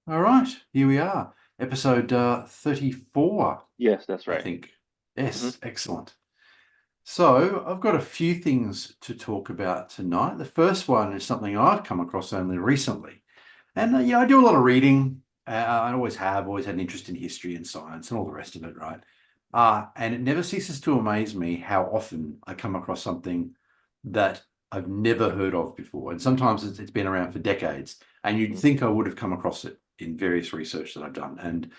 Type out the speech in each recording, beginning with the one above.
All right, here we are, episode 34, Yes, that's I right. think. hmm Yes, excellent. So I've got a few things to talk about tonight. The first one is something I've come across only recently. And I do a lot of reading. I always had an interest in history and science and all the rest of it, right? And it never ceases to amaze me how often I come across something that I've never heard of before. And sometimes it's been around for decades. And you'd think I would have come across it in various research that I've done. And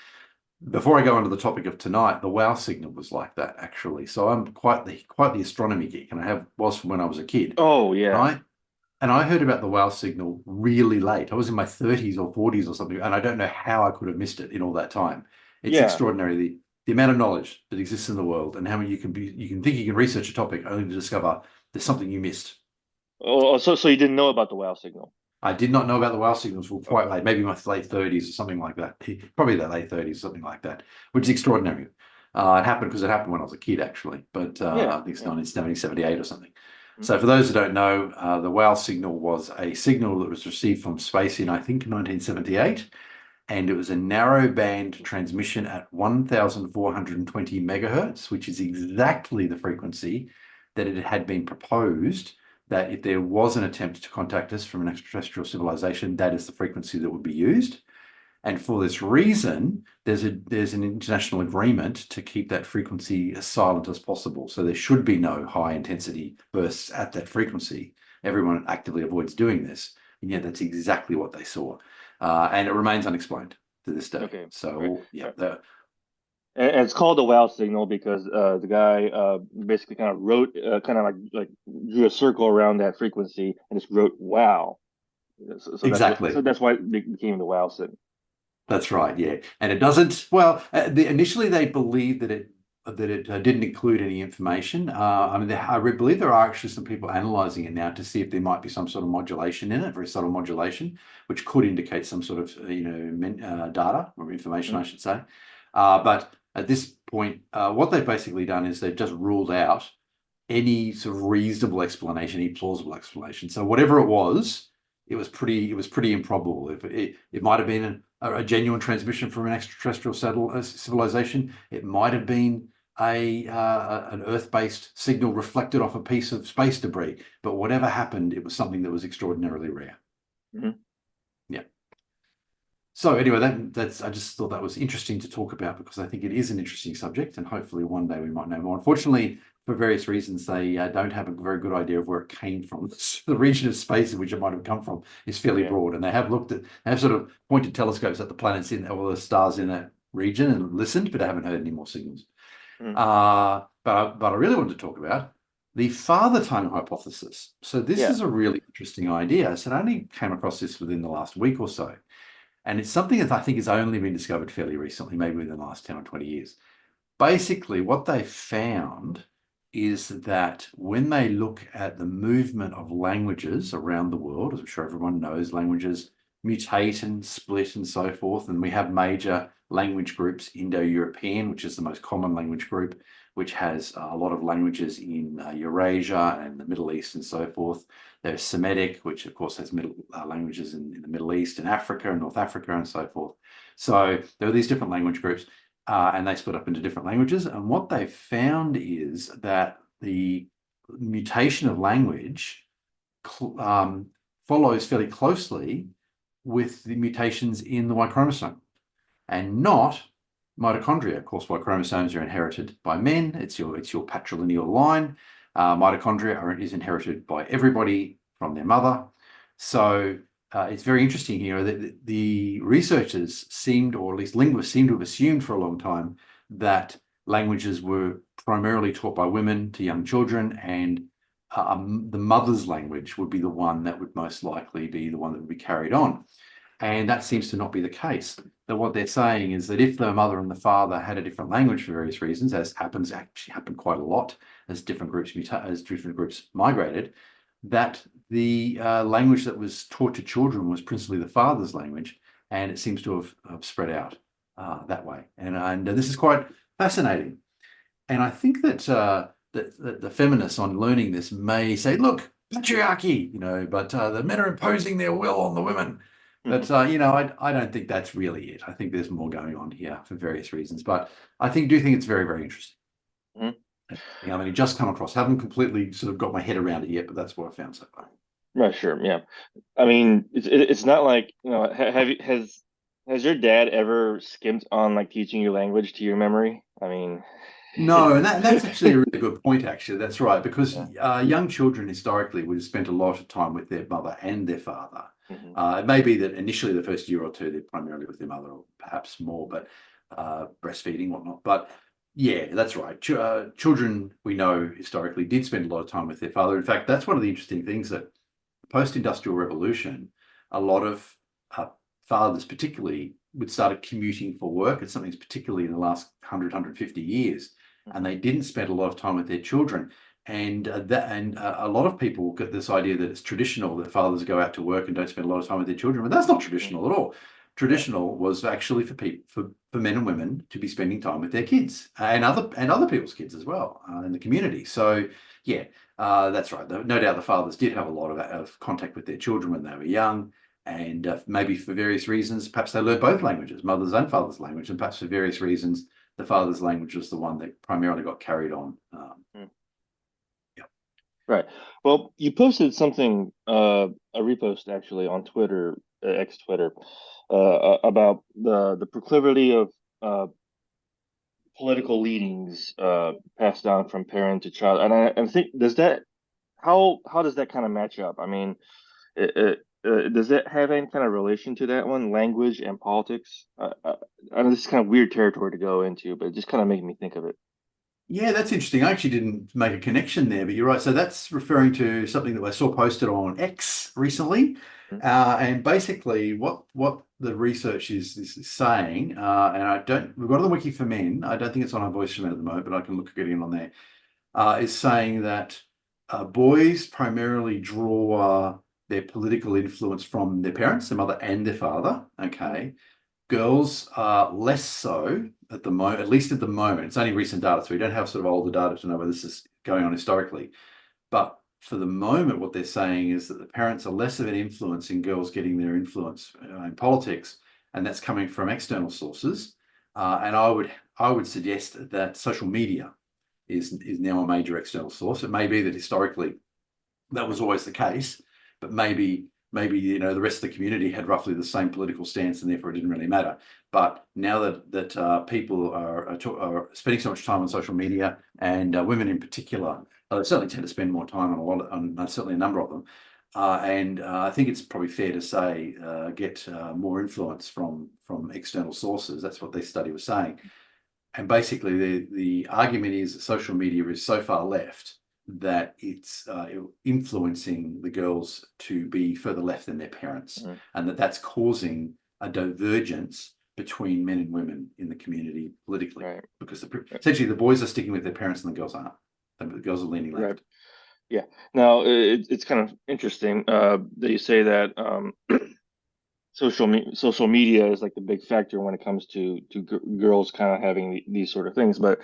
before I go on to the topic of tonight, the wow signal was like that actually. So I'm quite the astronomy geek, and was from when I was a kid. Oh And yeah, I heard about the wow signal really late. I was in my 30s or 40s or something, and I don't know how I could have missed it in all that time. It's yeah. extraordinary the amount of knowledge that exists in the world, and how many you can think you can research a topic only to discover there's something you missed. So you didn't know about the wow signal? I did not know about the wow signals till quite Okay. late, maybe my late 30s or something like that. Probably the late 30s, something like that, which is extraordinary. It happened because it happened when I was a kid, actually, but Yeah, I think it's yeah. 1970, 78 or something. Mhm. So for those who don't know, the wow signal was a signal that was received from space in, I think, 1978, and it was a narrow band transmission at 1,420 megahertz, which is exactly the frequency that it had been proposed that if there was an attempt to contact us from an extraterrestrial civilization, that is the frequency that would be used. And for this reason, there's an international agreement to keep that frequency as silent as possible. So there should be no high intensity bursts at that frequency. Everyone actively avoids doing this, and yet that's exactly what they saw, and it remains unexplained to this day. Okay. Right. So yeah, Right. And it's called the wow signal because the guy basically kind of wrote kind of like drew a circle around that frequency and just wrote wow. So that's what exactly. so that's why it became the wow signal. That's right, yeah. And it doesn't, well, initially they believed that it didn't include any information. I mean, believe there are actually some people analyzing it now to see if there might be some sort of modulation in it, very subtle modulation, which could indicate some sort of, data or information, I Mhm. should say. But at this point, what they've basically done is they've just ruled out any sort of reasonable explanation, any plausible explanation. So whatever it was pretty improbable. If it might have been a genuine transmission from an extraterrestrial civilization, it might have been an Earth-based signal reflected off a piece of space debris. But whatever happened, it was something that was extraordinarily rare. Mhm. Yeah. So anyway, that's I just thought that was interesting to talk about because I think it is an interesting subject, and hopefully one day we might know more. Unfortunately, for various reasons, they don't have a very good idea of where it came from. The region of space in which it might have come from is fairly Yeah. broad, and they have sort of pointed telescopes at the planets or the stars in that region and listened, but I haven't heard any more signals. Mhm. But I really wanted to talk about the father time hypothesis. So this Yeah. is a really interesting idea. So I only came across this within the last week or so. And it's something that I think has only been discovered fairly recently, maybe within the last 10 or 20 years. Basically, what they found is that when they look at the movement of languages around the world, as I'm sure everyone knows, languages mutate and split and so forth. And we have major language groups, Indo-European, which is the most common language group, which has a lot of languages in Eurasia and the Middle East and so forth. There's Semitic, which of course has middle languages in the Middle East and Africa and North Africa and so forth. So there are these different language groups, and they split up into different languages. And what they found is that the mutation of language follows fairly closely with the mutations in the Y chromosome and not mitochondria. Of course, Y chromosomes are inherited by men. It's your patrilineal line. Mitochondria is inherited by everybody from their mother. So it's very interesting here that the researchers seemed, or at least linguists seem to have assumed for a long time, that languages were primarily taught by women to young children, and the mother's language would be the one that would most likely be the one that would be carried on. And that seems to not be the case. That what they're saying is that if the mother and the father had a different language for various reasons, as actually happened quite a lot as different groups migrated, that the language that was taught to children was principally the father's language, and it seems to have spread out that way. And this is quite fascinating. And I think that the feminists on learning this may say, look, patriarchy, but the men are imposing their will on the women. But I don't think that's really it. I think there's more going on here for various reasons. But do think it's very, very interesting. Mhm. I mean, it just come across. Haven't completely sort of got my head around it yet, but that's what I found so far. Right, sure, yeah. I mean, it's not like, has your dad ever skimped on like teaching you language to your memory? I mean, No, and that's actually a really good point, actually. That's right, because yeah. young children historically would have spent a lot of time with their mother and their father. Hmm. It may be that initially the first year or two they're primarily with their mother, or perhaps more, but breastfeeding, whatnot. But yeah, that's right. Children we know historically did spend a lot of time with their father. In fact, that's one of the interesting things that post-industrial revolution, a lot of uh, fathers particularly would start commuting for work. It's something that's particularly in the last 150 years, and Hmm. they didn't spend a lot of time with their children. And a lot of people get this idea that it's traditional that fathers go out to work and don't spend a lot of time with their children, but that's not traditional at all. Yeah. Traditional was actually for people for men and women to be spending time with their kids and other people's kids as well in the community. So yeah, that's right. No doubt the fathers did have a lot of contact with their children when they were young, and maybe for various reasons, perhaps they learned both languages, mother's and father's language, and perhaps for various reasons, the father's language was the one that primarily got carried on. Mm. Yeah. Right. Well, you posted something, a repost actually on Twitter, ex Twitter, about the proclivity of uh, political leanings passed down from parent to child, and I think does that how does that kind of match up? I mean, does it have any kind of relation to that one, language and politics? I know this is kind of weird territory to go into, but it just kind of made me think of it. Yeah, that's interesting. I actually didn't make a connection there, but you're right. So that's referring to something that I saw posted on X recently. Mhm. And basically what the research is saying, and we've got it on the Wiki for Men. I don't think it's on our Voice for Men at the moment, but I can look at getting it on there. Is saying that boys primarily draw their political influence from their parents, their mother and their father. Mhm. Okay. Girls are less so at the moment, at least at the moment. It's only recent data, so we don't have sort of older data to know whether this is going on historically. But for the moment, what they're saying is that the parents are less of an influence in girls getting their influence in politics, and that's coming from external sources. And I would suggest that social media is now a major external source. It may be that historically that was always the case, but maybe the rest of the community had roughly the same political stance, and therefore it didn't really matter. But now that people are spending so much time on social media, and women in particular, certainly tend to spend more time on certainly a number of them. And I think it's probably fair to say get more influence from external sources. That's what this study was saying. And basically, the argument is that social media is so far left that it's influencing the girls to be further left than their parents, Mhm. and that's causing a divergence between men and women in the community politically, Right. because essentially the boys are sticking with their parents and the girls aren't. The girls are leaning Right. left. Yeah. Now it's kind of interesting that you say that social media is like the big factor when it comes to girls kind of having these sort of things, but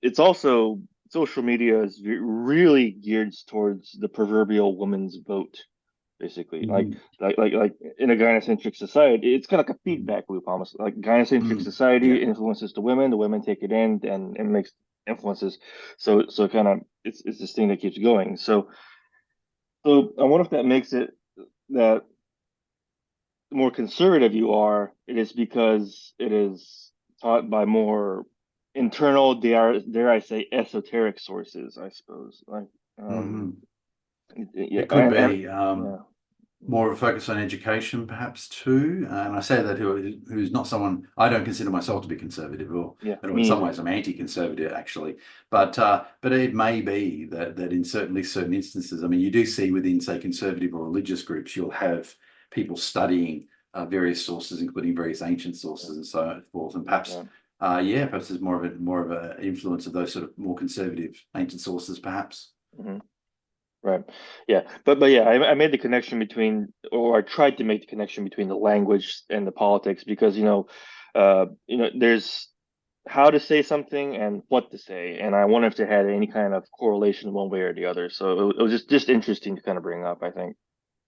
it's also social media is really geared towards the proverbial woman's vote, basically. Mhm. Like in a gynocentric society, it's kind of like a Mhm. feedback loop almost. Like gynocentric Mhm. society Yeah. influences the women take it in and makes influences. So kind of it's this thing that keeps going. So I wonder if that makes it that the more conservative you are, it is because it is taught by more internal, dare I say, esoteric sources, I suppose. Like, Mhm. yeah, It could and be. yeah, More of a focus on education, perhaps too. And I say that who's not someone I don't consider myself to be conservative, yeah, or in me some either. ways I'm anti-conservative actually. But it may be that in certain instances, I mean, you do see within, say, conservative or religious groups, you'll have people studying various sources, including various ancient Yeah, sources and so forth. And perhaps, yeah. perhaps there's more of a influence of those sort of more conservative ancient sources, perhaps. Hmm. Right. Yeah. But yeah, I made the connection between, or I tried to make the connection between the language and the politics because, there's how to say something and what to say. And I wonder if there had any kind of correlation one way or the other. So it was just interesting to kind of bring up, I think.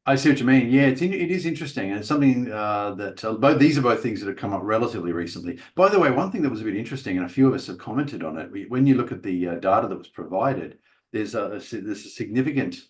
I see what you mean. Yeah, it is interesting, and it's something that both these are both things that have come up relatively recently. By the way, one thing that was a bit interesting, and a few of us have commented on it. When you look at the data that was provided, there's a significant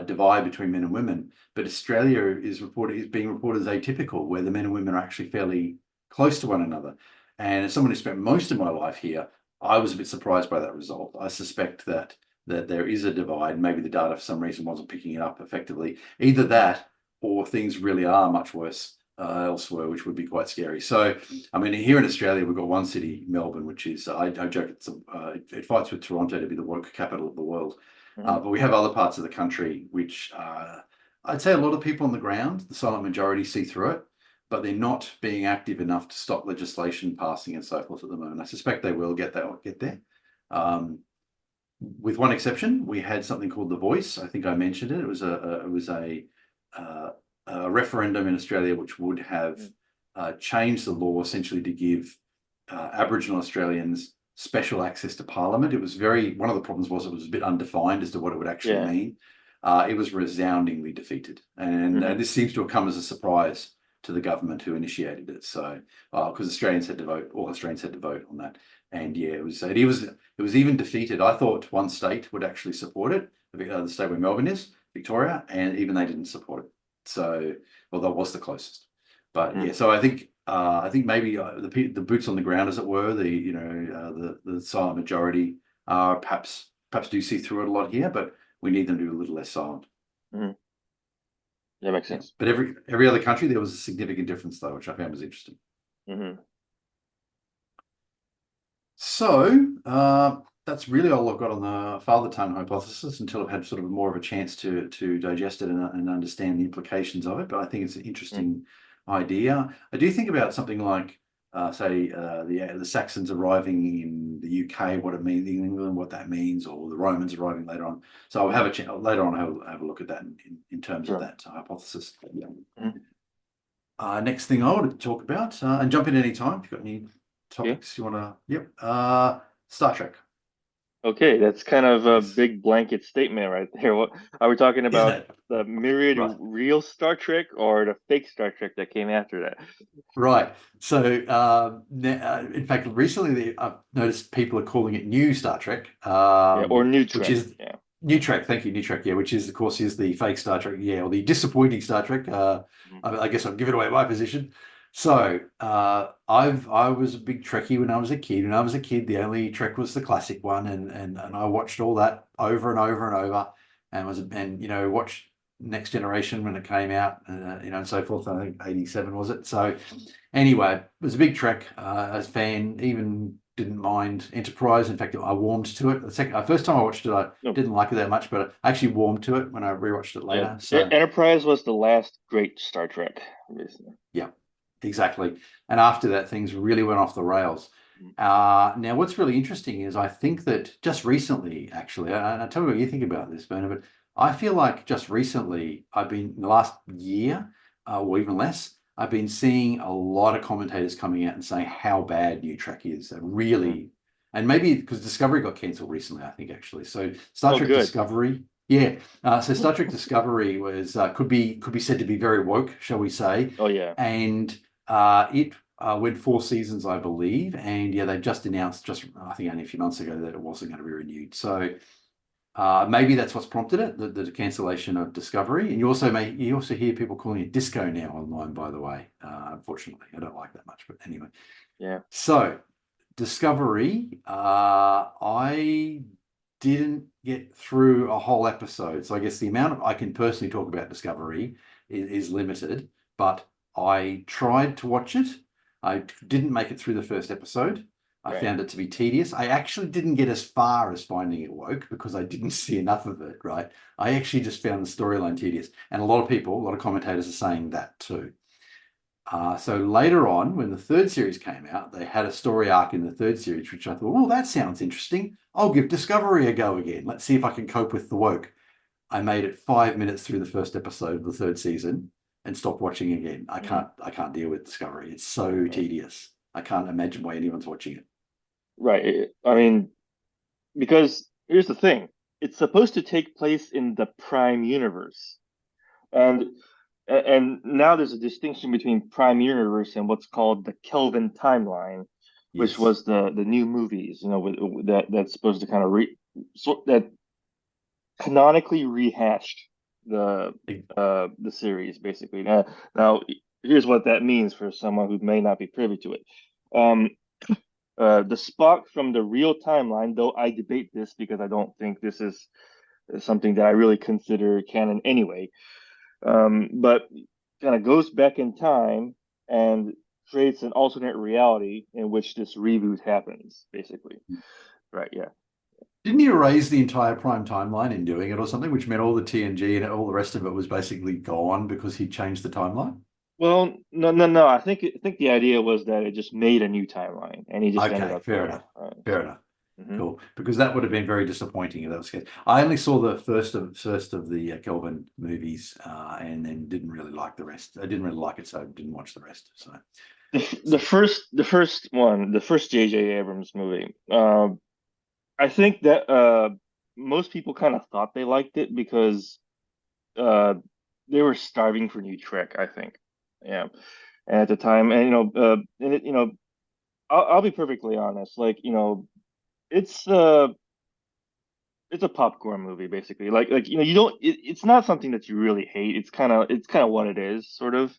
divide between men and women. But Australia is being reported as atypical, where the men and women are actually fairly close to one another. And as someone who spent most of my life here, I was a bit surprised by that result. I suspect that there is a divide. Maybe the data for some reason wasn't picking it up effectively. Either that or things really are much worse elsewhere, which would be quite scary. So, I mean, here in Australia, we've got one city, Melbourne, which is, I joke, it fights with Toronto to be the woke capital of the world. Mhm. But we have other parts of the country which I'd say a lot of people on the ground, the silent majority, see through it, but they're not being active enough to stop legislation passing and so forth at the moment. I suspect they will get there. Um, with one exception, we had something called The Voice. I think I mentioned it. It was uh, a referendum in Australia which would have Mhm. changed the law essentially to give Aboriginal Australians special access to Parliament. It was one of the problems was it was a bit undefined as to what it would actually Yeah. mean. It was resoundingly defeated, and Hmm. this seems to have come as a surprise to the government who initiated it. So, because Australians had to vote, all Australians had to vote on that, and yeah, it was even defeated. I thought one state would actually support it, the state where Melbourne is, Victoria, and even they didn't support it. So, well, that was the closest. But Hmm. yeah, so I think maybe the boots on the ground, as it were, the silent majority perhaps do see through it a lot here, but we need them to be a little less silent. Hmm. That makes Yeah, sense. but every other country there was a significant difference though, which I found was interesting. Hmm. So that's really all I've got on the father tongue hypothesis until I've had sort of more of a chance to digest it and understand the implications of it. But I think it's an interesting idea. I do think about something like, say, the Saxons arriving in the UK, what it means in England, what that means, or the Romans arriving later on. So I'll have later on. Have a look at that in terms of Sure. that hypothesis. Yeah. Mhm. Next thing I wanted to talk about, and jump in any time if you've got any Okay. topics you want to. Yep. Star Trek, Okay, that's kind of a yes, big blanket statement right there. What are we talking isn't about? it? The myriad Right, real Star Trek or the fake Star Trek that came after that? right. So, in fact, recently I've noticed people are calling it New Star Trek, Yeah, or new which Trek. is Yeah. New Trek. Thank you, New Trek. Yeah, which is of course is the fake Star Trek. Yeah, or the disappointing Star Trek. Mhm. I guess I've given away my position. So, I was a big Trekkie when I was a kid. When I was a kid, the only Trek was the classic one, and I watched all that over and over and over, and watched Next Generation when it came out, and so forth. I think 87 was it. So anyway, it was a big Trek as a fan. Even didn't mind Enterprise. In fact, I warmed to it. First time I watched it, I No, didn't like it that much, but I actually warmed to it when I rewatched it yeah. later. So Enterprise was the last great Star Trek, obviously. yeah, exactly. And after that, things really went off the rails. Mhm. Now, what's really interesting is I think that just recently, actually, and I'll tell you what you think about this, Bernard, but I feel like just recently, in the last year, or even less, I've been seeing a lot of commentators coming out and saying how bad New Trek is. And Mhm. really, and maybe because Discovery got cancelled recently, I think actually. So Star Oh, Trek good. Discovery, yeah. So Star Trek Discovery was could be said to be very woke, shall we say? Oh, yeah. And it went 4 seasons, I believe, and yeah, they just announced just I think only a few months ago that it wasn't going to be renewed. So maybe that's what's prompted it, the cancellation of Discovery. And you also hear people calling it Disco now online, by the way. Unfortunately, I don't like that much, but anyway. Yeah. So Discovery, I didn't get through a whole episode. So I guess the amount I can personally talk about Discovery is limited, but I tried to watch it. I didn't make it through the first episode. I Right. found it to be tedious. I actually didn't get as far as finding it woke because I didn't see enough of it, right? I actually just found the storyline tedious. And a lot of commentators are saying that too. So later on, when the third series came out, they had a story arc in the third series, which I thought, well, that sounds interesting. I'll give Discovery a go again. Let's see if I can cope with the woke. I made it 5 minutes through the first episode of the third season and stopped watching again. I Mhm. can't. I can't deal with Discovery. It's so Right. tedious. I can't imagine why anyone's watching it. Right. I mean, because here's the thing, it's supposed to take place in the Prime universe. And and now there's a distinction between Prime Universe and what's called the Kelvin timeline, which Yes. was the new movies, that's supposed to kind of that canonically rehashed the the series basically. Now here's what that means for someone who may not be privy to it. Um, the Spock from the real timeline, though I debate this because I don't think this is something that I really consider canon anyway. But kind of goes back in time and creates an alternate reality in which this reboot happens, basically. Right? Yeah. Didn't he erase the entire Prime timeline in doing it or something, which meant all the TNG and all the rest of it was basically gone because he changed the timeline? Well, no. I think the idea was that it just made a new timeline, and he just ended Okay, up fair doing it. enough. Fair So, enough. mhm. Cool. Because that would have been very disappointing if that was the case. I only saw the first of the Kelvin movies, and then didn't really like the rest. I didn't really like it, so I didn't watch the rest. So, so The first J.J. Abrams movie. I think that most people kind of thought they liked it because uh, they were starving for new Trek, I think. Yeah, and at the time, and and I'll be perfectly honest. Like, it's uh, it's a popcorn movie, basically. You don't. It's not something that you really hate. It's kind of what it is, sort of.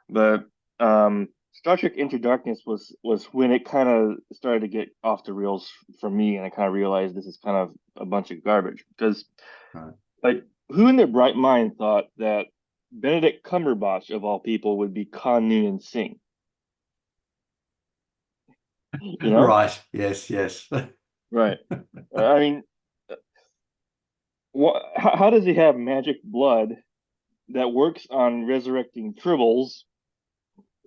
But Star Trek Into Darkness was when it kind of started to get off the rails for me, and I kind of realized this is kind of a bunch of garbage because, right. like, who in their bright mind thought that Benedict Cumberbatch of all people would be Khan Noonien Singh? You know? Right. Yes. Yes. Right. I mean, how does he have magic blood that works on resurrecting tribbles?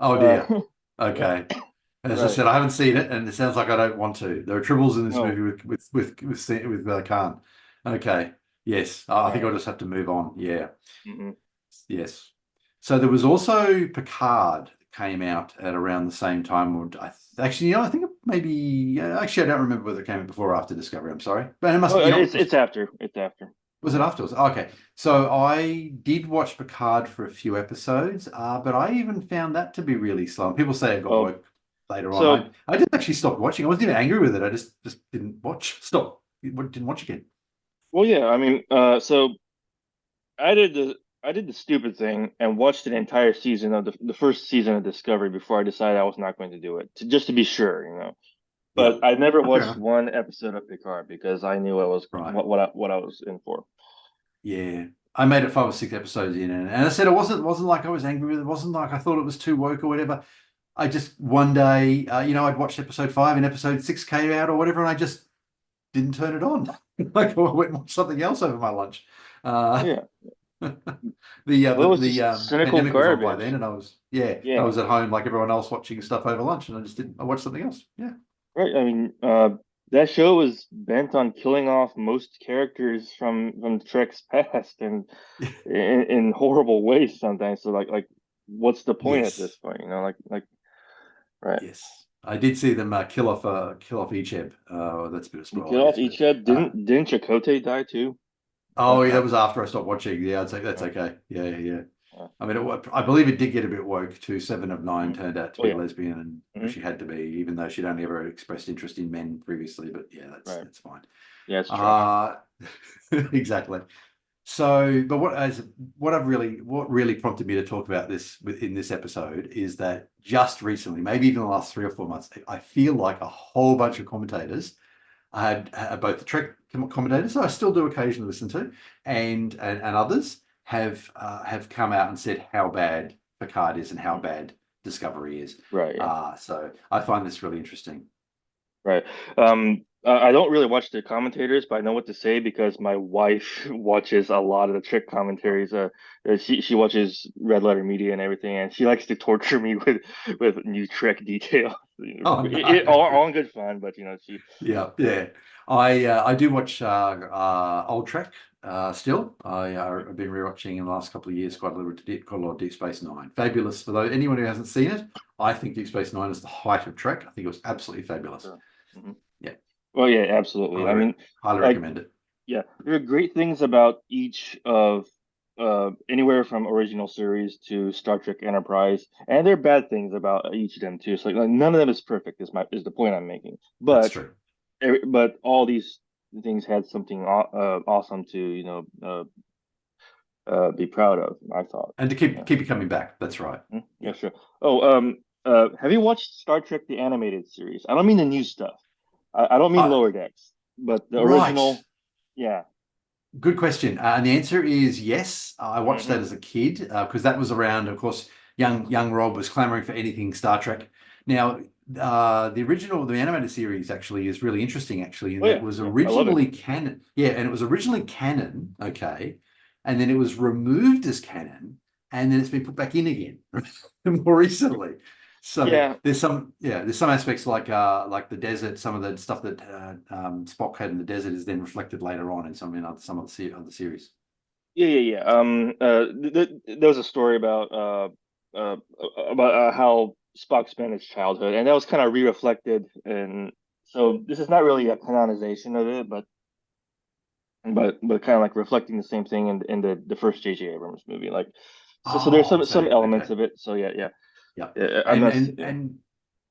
Oh Uh, dear. Okay. As I right. said, I haven't seen it, and it sounds like I don't want to. There are tribbles in this No. movie with Khan. Okay. Yes. I think Right. I'll just have to move on. Yeah. Hmm. Yes. So there was also Picard that came out at around the same time. Actually, I think maybe. Actually, I don't remember whether it came out before or after Discovery. I'm sorry, but it Oh, must. it's after. It's after. Was it afterwards? Okay. So I did watch Picard for a few episodes, but I even found that to be really slow. And people say it got Oh, woke later on. so I just actually stopped watching. I wasn't even angry with it. I just didn't watch. Stop. Didn't watch again. well, yeah. I mean, so I did the stupid thing and watched an entire season of the first season of Discovery before I decided I was not going to do it, just to be sure. Yeah. But I never Oh, fair watched enough. one episode of Picard because I knew I was Right. what I was in for. Yeah. I made it 5 or 6 episodes in, and I said it wasn't like I was angry with it. It wasn't like I thought it was too woke or whatever. I just one day, I'd watched episode 5 and episode 6 came out or whatever, and I just didn't turn it on. Like I went and watched something else over my lunch. Uh, Yeah. the Well, it was the just cynical pandemic was on by then, garbage. and I Yeah. was at home like everyone else watching stuff over lunch, and I watched something else. Yeah. Right. I mean, that show was bent on killing off most characters from Trek's past and in horrible ways sometimes. So what's the point at this Yes. point? Right. Yes. I did see them kill off Icheb. That's a bit of You spoiler, I kill off guess, but Icheb. Didn't Chakotay die too? oh yeah, that was after I stopped watching. Yeah, I'd say that's Uh, okay. Yeah, yeah. uh, I mean, I believe it did get a bit woke too. Seven of Nine mm. turned out to Oh be yeah. lesbian, and Hmm. she had to be, even though she'd only ever expressed interest in men previously. But yeah, that's Right. that's fine. Yeah, it's trash. Uh exactly. So, but what really prompted me to talk about this within this episode is that just recently, maybe even the last 3 or 4 months, I feel like a whole bunch of commentators had both the Trek commentators, that I still do occasionally listen to, and others have come out and said how bad Picard is and how Mhm. bad Discovery is. Right. Yeah. So I find this really interesting. Right. I don't really watch the commentators, but I know what to say because my wife watches a lot of the Trek commentaries. She watches Red Letter Media and everything, and she likes to torture me with new Trek details. Oh All no. in good fun, but she. Yeah, yeah. I do watch old Trek still. I've been rewatching in the last couple of years quite a lot of Deep Space Nine. Fabulous for those anyone who hasn't seen it. I think Deep Space Nine is the height of Trek. I think it was absolutely fabulous. Sure. Mhm. Yeah, Well, yeah, absolutely. highly I re mean, highly like, recommend it. yeah, there are great things about each of anywhere from original series to Star Trek Enterprise, and there are bad things about each of them too. So like none of them is perfect. Is the point I'm making. That's But true. all these things had something awesome to be proud of. I thought. And to Yeah. keep you coming back. That's right. Yeah, Yeah. sure. Oh, have you watched Star Trek the animated series? I don't mean the new stuff. I don't mean Uh, Lower Decks, but the right. original. Yeah. Good question. And the answer is yes. I watched that Hmm. as a kid because that was around, of course, young Rob was clamoring for anything Star Trek. Now, the animated series actually is really interesting, actually, in Oh that it yeah, was yeah. I love it. originally canon. Yeah, and it was originally canon, okay. And then it was removed as canon, and then it's been put back in again more recently. So Yeah, there's some aspects like the desert, some of the stuff that Spock had in the desert is then reflected later on in some of the series. yeah. There was a story uh, about how Spock spent his childhood, and that was kind of re-reflected. And so this is not really a canonization of it, but kind of like reflecting the same thing in the first J.J. Abrams movie. Like, so there's Oh, some so elements okay, of it. So yeah, yeah. I'm and not. and Yeah. and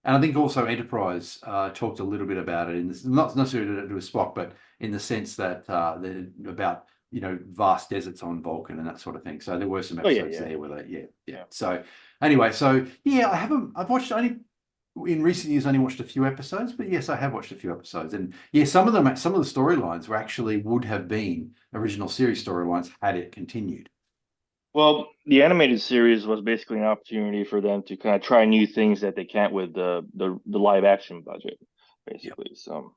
and I think also Enterprise talked a little bit about it in this, not necessarily to do with Spock, but in the sense that about vast deserts on Vulcan and that sort of thing. So there were some Oh yeah, episodes yeah, there where yeah. yeah. So anyway, so yeah, I've watched only in recent years only watched a few episodes, but yes, I have watched a few episodes, and yeah, some of the storylines were actually would have been original series storylines had it continued. Well, the animated series was basically an opportunity for them to kind of try new things that they can't with the live action budget, Yeah, basically. So,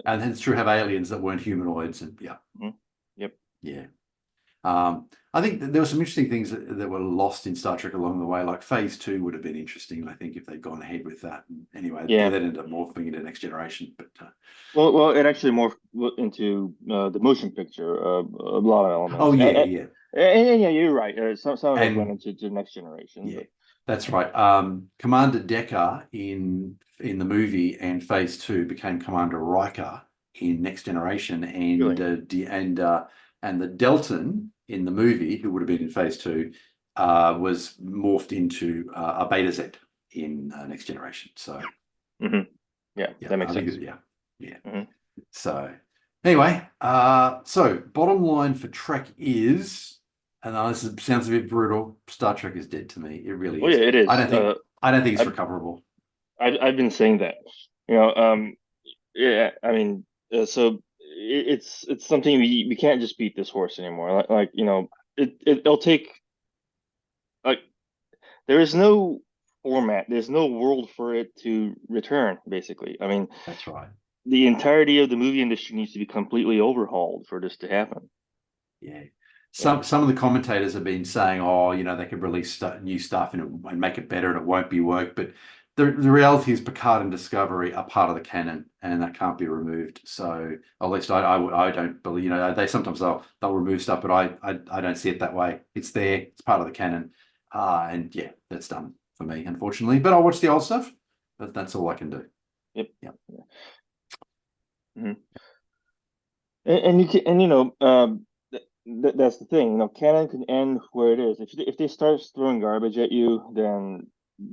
and it's true have aliens that weren't humanoids, and yeah, mhm. Yep. yeah. I think that there were some interesting things that were lost in Star Trek along the way, like Phase Two would have been interesting. I think if they'd gone ahead with that. And anyway, yeah, Yeah. that ended up morphing into Next Generation. But Well, it actually morphed into the motion picture, a lot of oh elements, yeah, yeah, and yeah, you're right. Some of it went and into the next generation, yeah, but that's right. Commander Decker in the movie and Phase Two became Commander Riker in Next Generation, really, and the Deltan in the movie, who would have been in Phase Two, was morphed into a Beta Z in Next Generation. So hmm yeah, yeah, that makes I think sense. yeah. Hmm. So anyway, so bottom line for Trek is, and sounds a bit brutal. Star Trek is dead to me. It really Oh yeah, is. it is. I don't think it's I've recoverable. I've been saying that. You know, yeah. I mean, so it's something we can't just beat this horse anymore. Like it'll take like there is no format, there's no world for it to return. Basically, I mean, That's right. the entirety of the movie industry needs to be completely overhauled for this to happen. Yeah. Yeah. Some of the commentators have been saying, oh, they could release new stuff and make it better and it won't be work. But the reality is Picard and Discovery are part of the canon and that can't be removed. So at least I don't believe, they sometimes they'll remove stuff, but I don't see it that way. It's there. It's part of the canon. And yeah, that's done for me, unfortunately. But I'll watch the old stuff. But that's all I can do. Yep. Yeah. Yeah. Mhm. And you can, and that's the thing. Canon can end where it is. If they start throwing garbage at you, then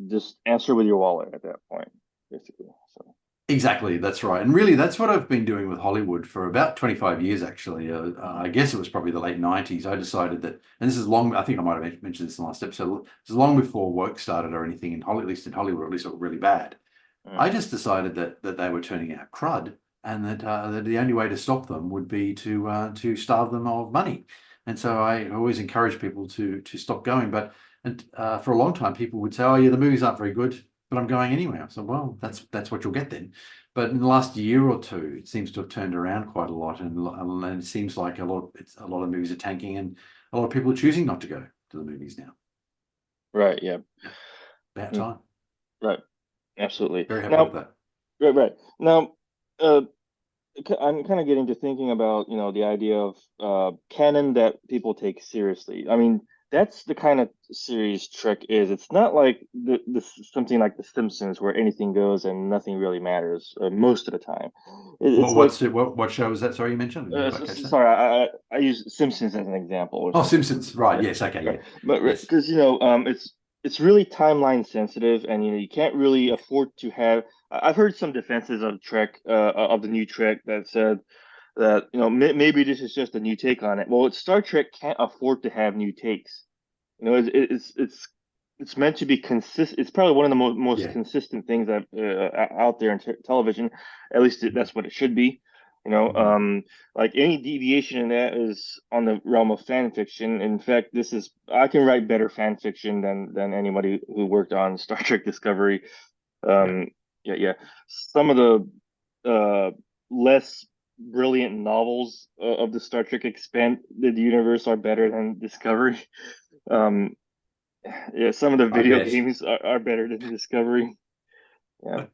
just answer with your wallet at that point, basically. So. Exactly, that's right. And really, that's what I've been doing with Hollywood for about 25 years, actually. Mhm. I guess it was probably the late 90s. I decided that, and this is long, I think I might have mentioned this in the last episode, it's long before woke started or anything in Hollywood, at least in Hollywood, at least it was really bad. Mhm. I just decided that they were turning out crud and that the only way to stop them would be to starve them of money. And so I always encourage people to stop going. But for a long time, people would say, "Oh, yeah, the movies aren't very good, but I'm going anyway." I said, "Well, that's what you'll get then." But in the last year or two, it seems to have turned around quite a lot, and it seems like a lot of movies are tanking, and a lot of people are choosing not to go to the movies now. Right. Yeah. Yeah, about Mm. time. Right. Absolutely. Very happy with Now, that. right. Now, uh, I'm kind of getting to thinking about, the idea of canon that people take seriously. I mean, that's the kind of series Trek is. It's not like something like The Simpsons where anything goes and nothing really matters most of the time. It's like What show is that? Sorry, you mentioned. I didn't quite catch that. sorry, I use Simpsons as an example or Oh, something. Simpsons. Right. Yeah, Yes. Okay. right. Yeah. But Yes. because it's really timeline sensitive, and you can't really afford to have. I've heard some defenses of Trek, of the new Trek that said that maybe this is just a new take on it. Well, Star Trek can't afford to have new takes. It's meant to be consistent. It's probably one of the most Yeah. consistent things that out there in television. At least that's what it should be. Mhm. Like any deviation in that is on the realm of fan fiction. In fact, I can write better fan fiction than anybody who worked on Star Trek Discovery. Yeah. Um, yeah, yeah. Some of the less brilliant novels of the Star Trek expanded universe are better than Discovery. Um, yeah, some of the I video bet. games are better than Discovery. Yeah,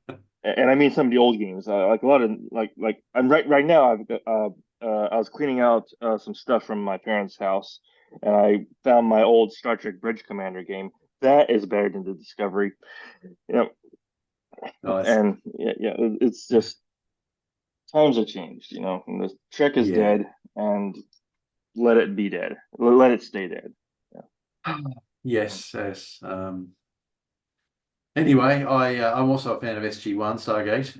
and I mean some of the old games, like a lot of like I'm right now. I was cleaning out some stuff from my parents' house, and I found my old Star Trek Bridge Commander game. That is better than the Discovery. You know, Nice. and yeah, it's just times have changed. And the Trek is Yeah. dead, and let it be dead. Let it stay dead. Yeah. Yes. Yes. Anyway, I'm also a fan of SG-1 Stargate,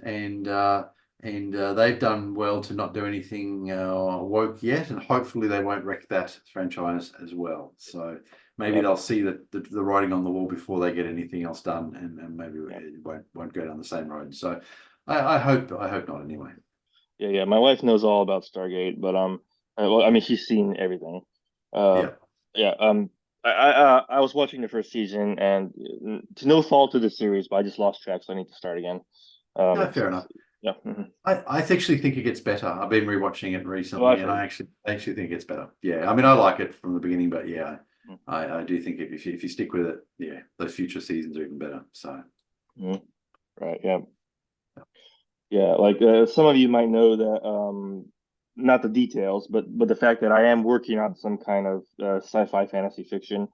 and they've done well to not do anything woke yet, and hopefully they won't wreck that franchise as well. So maybe Yep. they'll see the writing on the wall before they get anything else done, and maybe Yep. it won't go down the same road. So I hope not anyway. Yeah, yeah. My wife knows all about Stargate, but well, I mean, she's seen everything. Uh, Yeah. yeah. I was watching the first season, and to no fault of the series, but I just lost track, so I need to start again. No, So, fair enough. yeah. Mhm. I actually think it gets better. I've been rewatching it Oh, recently, I've and heard. I actually think it gets better. Yeah, I mean, I like it from the beginning, but yeah, Mhm. I do think if you stick with it, yeah, those future seasons are even better. So Mhm. Right. Yeah. Yeah. Like some of you might know that not the details, but the fact that I am working on some kind of sci-fi fantasy fiction.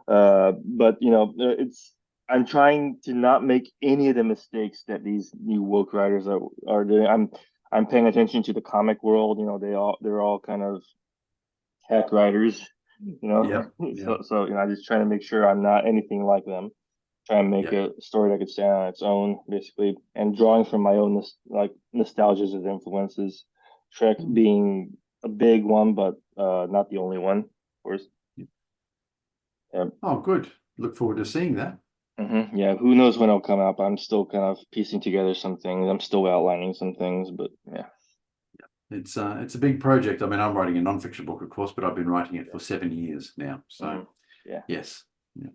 But it's I'm trying to not make any of the mistakes that these new woke writers are doing. I'm paying attention to the comic world. They're all kind of hack writers. yeah, yeah, So I'm just trying to make sure I'm not anything like them. Try and make yeah. a story that could stand on its own, basically, and drawing from my own nostalgias as influences. Trek Mm. being a big one, but not the only one, of course. Yeah. Oh, good. Look forward to seeing that. Yeah, who knows when it'll come out, but I'm still kind of piecing together some things. I'm still outlining some things, but yeah. It's a big project. I mean, I'm writing a non-fiction book, of course, but I've been writing it Yeah. for 7 years now. So Yeah. yes, yeah.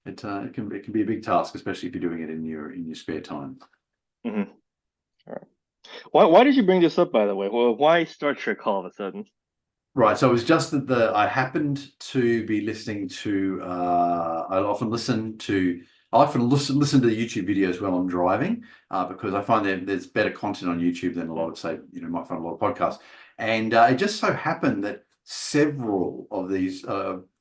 It can be a big task, especially if you're doing it in your spare time. hmm All right. Why did you bring this up, by the way? Well, why Star Trek all of a sudden? Right. So it was just that I happened to be listening to I often listen to YouTube videos while I'm driving because I find there's better content on YouTube than a lot of say might find a lot of podcasts. And it just so happened that several of these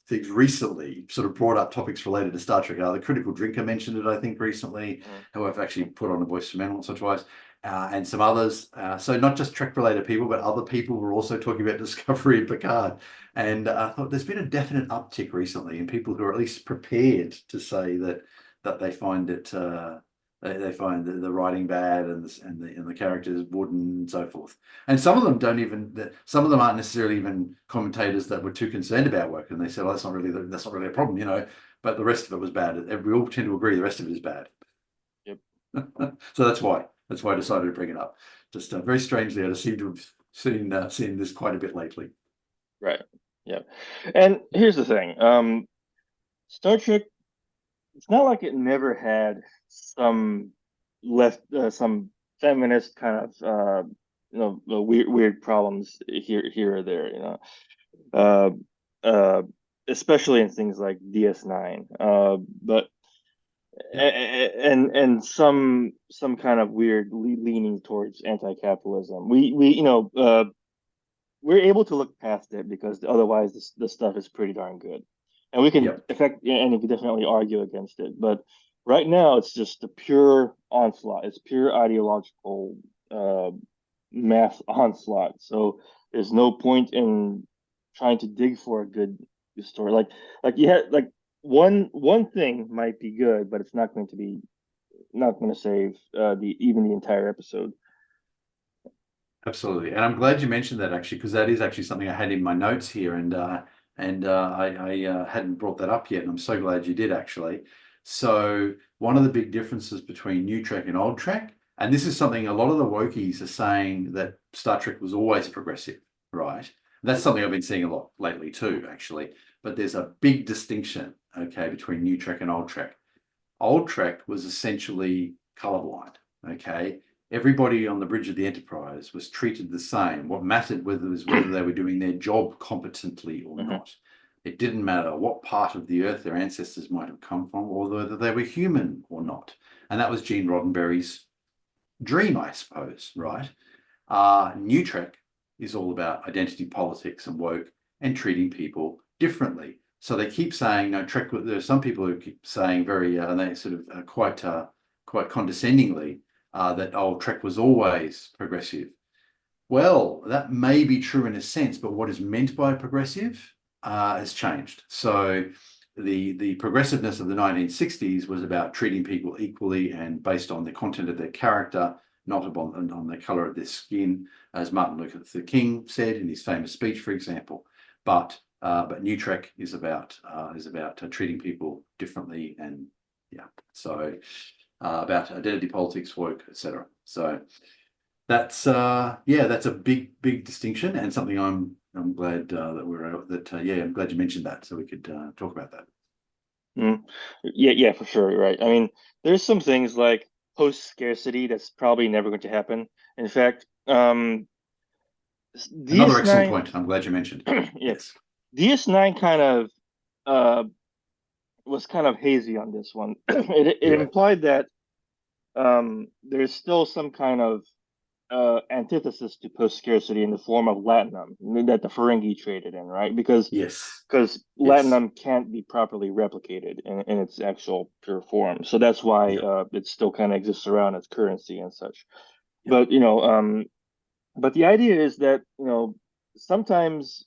things recently sort of brought up topics related to Star Trek. The Critical Drinker mentioned it, I think, recently, Mhm. who I've actually put on a voice for men once or twice and some others. So not just Trek related people, but other people were also talking about Discovery and Picard. And I thought there's been a definite uptick recently in people who are at least prepared to say that they find it they find the writing bad and the characters wooden and so forth. And some of them don't even some of them aren't necessarily even commentators that were too concerned about work, and they said, "Oh, that's not really a problem, you know." But the rest of it was bad. We all tend to agree the rest of it is bad. Yep. So that's why I decided to bring it up. Just very strangely, I just seem to have seen this quite a bit lately. Right. Yeah. And here's the thing. Star Trek, it's not like it never had some some feminist kind of weird problems here or there. Uh, uh, Especially in things like DS9. But Yeah. and some kind of weird leaning towards anti-capitalism. We're able to look past it because otherwise the stuff is pretty darn good. And we can Yep. and you can definitely argue against it. But right now, it's just a pure onslaught. It's pure ideological uh, mass onslaught. So there's no point in trying to dig for a good story. Like you had like one thing might be good, but it's not going to save the even the entire episode. Absolutely. And I'm glad you mentioned that actually, because that is actually something I had in my notes here, and I hadn't brought that up yet, and I'm so glad you did actually. So one of the big differences between New Trek and Old Trek, and this is something a lot of the Wokies are saying that Star Trek was always progressive, right? That's something I've been seeing a lot lately too, actually. But there's a big distinction, okay, between New Trek and Old Trek. Old Trek was essentially colorblind, okay? Everybody on the bridge of the Enterprise was treated the same. What mattered was whether they were doing their job competently or Mm-hmm. not. It didn't matter what part of the Earth their ancestors might have come from or whether they were human or not. And that was Gene Roddenberry's dream, I suppose, right? New Trek is all about identity politics and woke and treating people differently. So they keep saying, no, Trek, there are some people who keep saying very, and they sort of quite condescendingly, that, oh, Trek was always progressive. Well, that may be true in a sense, but what is meant by progressive has changed. So the progressiveness of the 1960s was about treating people equally and based on the content of their character, not on the color of their skin, as Martin Luther King said in his famous speech, for example. But New Trek is about treating people differently, and yeah, so about identity politics, woke, etc. So that's a big distinction and something I'm glad I'm glad you mentioned that so we could talk about that. Mm. Yeah, for sure, right. I mean, there's some things like post scarcity that's probably never going to happen. In fact, Another excellent DS9, point. I'm glad you mentioned. yeah, Yes. DS9 kind of uh was kind of hazy on this one. It Yeah. implied that there's still some kind of antithesis to post scarcity in the form of latinum that the Ferengi traded in, right? Yes. Because Yes. latinum can't be properly replicated in its actual pure form. So that's why Yep. it still kind of exists around as currency and such. Yep. But but the idea is that sometimes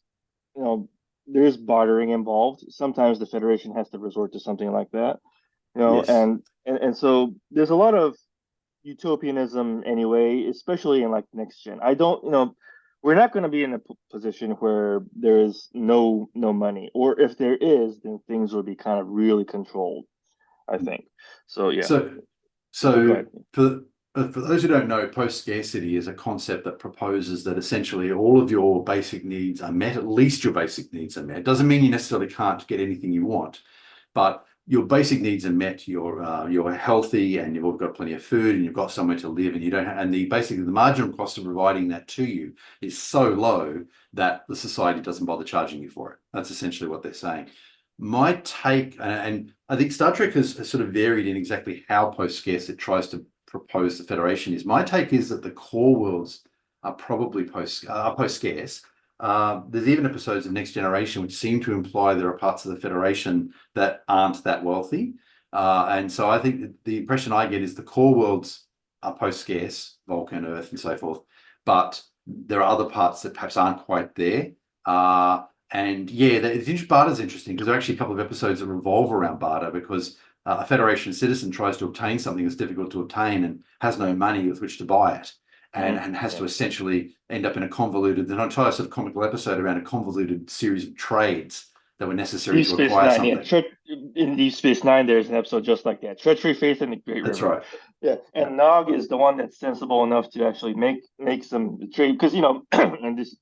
there's bartering involved. Sometimes the Federation has to resort to something like that. Yes. And so there's a lot of utopianism anyway, especially in like next gen. I don't, we're not going to be in a position where there is no money, or if there is, then things will be kind of really controlled, I think. So yeah, So go so ahead. for those who don't know, post scarcity is a concept that proposes that essentially all of your basic needs are met, at least your basic needs are met. It doesn't mean you necessarily can't get anything you want, but your basic needs are met. You're healthy and you've got plenty of food and you've got somewhere to live and you don't have, and basically the marginal cost of providing that to you is so low that the society doesn't bother charging you for it. That's essentially what they're saying. My take, and I think Star Trek has sort of varied in exactly how post-scarce it tries to propose the Federation is. My take is that the core worlds are probably post-scarce. There's even episodes of Next Generation which seem to imply there are parts of the Federation that aren't that wealthy. And so I think the impression I get is the core worlds are post-scarce, Vulcan, Earth, and so forth. But there are other parts that perhaps aren't quite there. And yeah, Barter's interesting because there are actually a couple of episodes that revolve around Barter because a Federation citizen tries to obtain something that's difficult to obtain and has no money with which to buy it, and has Yeah. to essentially end up in a convoluted, an entire sort of comical episode around a convoluted series of trades that were necessary Deep to Space acquire Nine, yeah. something. In Deep Space Nine, there's an episode just like that. Treachery, Faith, and the Great That's River. right. Yeah, Yeah. and Nog is the one that's sensible enough to actually make some trade because and this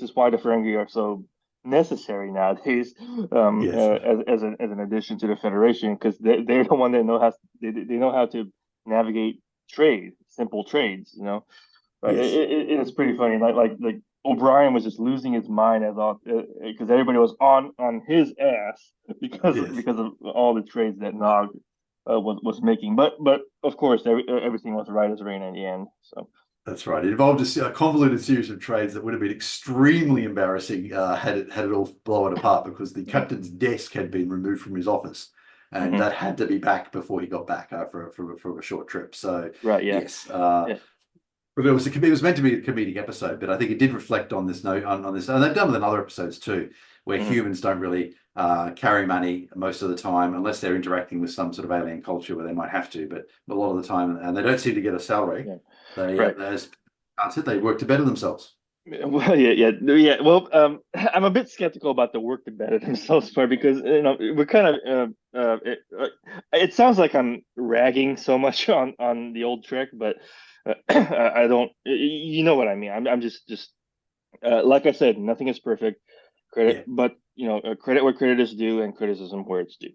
is why the Ferengi are so necessary nowadays Yes. as an addition to the Federation because they're the one that they know how to navigate trade, simple trades, Right. Yes. It's pretty funny. Like O'Brien was just losing his mind as all because everybody was on his ass Yes. because of all the trades that Nog was making. But of course everything was right as rain in the end. So That's right. It involved a convoluted series of trades that would have been extremely embarrassing had it all blown apart because the captain's desk had been removed from his office, and Mm-hmm. that had to be back before he got back for a short trip. So Right. Yeah. yes, Yeah. but it was meant to be a comedic episode, but I think it did reflect on this note on this, and they've done it in other episodes too, where Mm-hmm. humans don't really carry money most of the time unless they're interacting with some sort of alien culture where they might have to, but a lot of the time, and they don't seem to get a salary. Yeah. They, Right. as answered, they work to better themselves. Well, yeah. Well, I'm a bit skeptical about the work to better themselves part because we're kind of it sounds like I'm ragging so much on the old Trek, but I don't. You know what I mean? I'm just like I said, nothing is perfect. Credit, Yeah, but credit where credit is due, and criticism where it's due.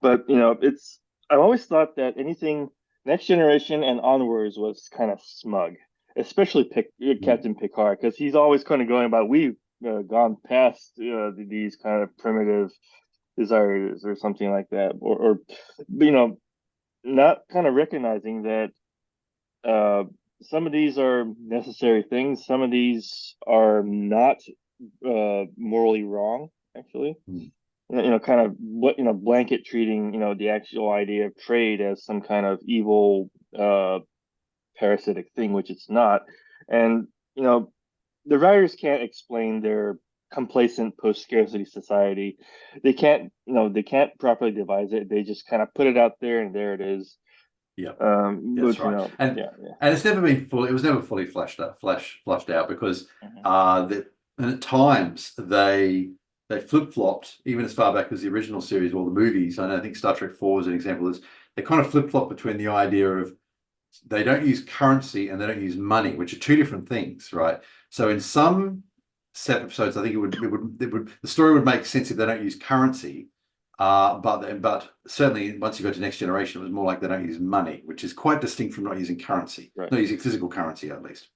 But it's I've always thought that anything Next Generation and onwards was kind of smug, especially mm, Captain Picard, because he's always kind of going about we've gone past these kind of primitive desires or something like that, or not kind of recognizing that uh, some of these are necessary things, some of these are not morally wrong, actually. mm, Kind of what blanket treating the actual idea of trade as some kind of evil parasitic thing, which it's not. And the writers can't explain their complacent post-scarcity society. They can't properly devise it. They just kind of put it out there, and there it is. yeah, that's But right. And yeah, yeah. it's never been fully. It was never fully flushed out because Mhm. and at times they flip flopped even as far back as the original series or the movies. And I think Star Trek 4 is an example. Is they kind of flip flop between the idea of they don't use currency and they don't use money, which are two different things, right? So in some set episodes, I think the story would make sense if they don't use currency. But certainly once you go to Next Generation, it was more like they don't use money, which is quite distinct from not using currency, Right. not using physical currency at least.